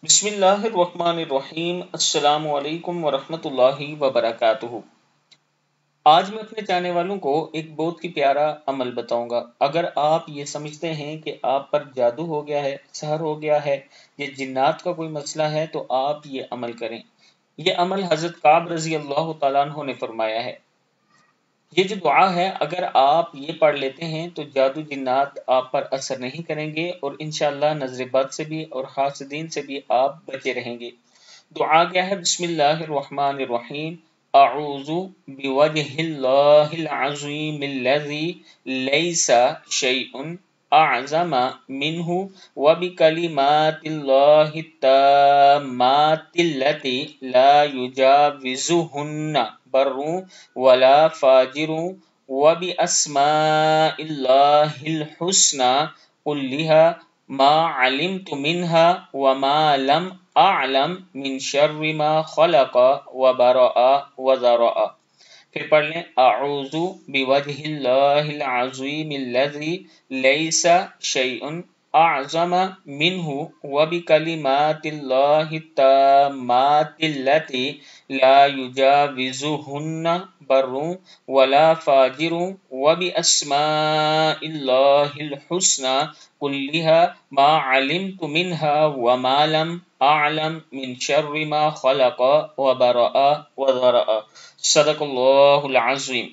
بسم اللہ الرحمن الرحیم۔ السلام علیکم ورحمۃ اللہ وبرکاتہ۔ آج میں اپنے چاہنے والوں کو ایک بہت ہی پیارا عمل بتاؤں گا۔ اگر آپ یہ سمجھتے ہیں کہ آپ پر جادو ہو گیا ہے، سحر ہو گیا ہے یا جنات کا کوئی مسئلہ ہے تو آپ یہ عمل کریں۔ یہ عمل حضرت کعب رضی اللہ تعالیٰ عنہ نے فرمایا ہے۔ یہ جو دعا ہے اگر آپ یہ پڑھ لیتے ہیں تو جادو جنات آپ پر اثر نہیں کریں گے اور انشاءاللہ نظر بد سے بھی اور حاسدین سے بھی آپ بچے رہیں گے۔ دعا کیا ہے؟ بسم اللہ الرحمن الرحیم۔ اعوذ بوجہ اللہ العظیم الذی لیس شیء اعظم منہ وبکلمات اللہ التامات التی لا یجاوزہن بر ولا فاجر وباسماء اللہ الحسنى كلها ما علمت منها وما لم اعلم من شر ما خلق وبرأ وذرأ۔ پھر پڑھ لیں اعوذ بوجہ اللہ العظیم الذی لیس شیء اعظم منہ وبکلمات اللہ التامات التی لا یجاوزہن بر ولا فاجر وباسماء اللہ الحسنى كلها ما علمت منها وما لم اعلم من شر ما خلق وبرأ وذرأ۔ صدق اللہ العظیم۔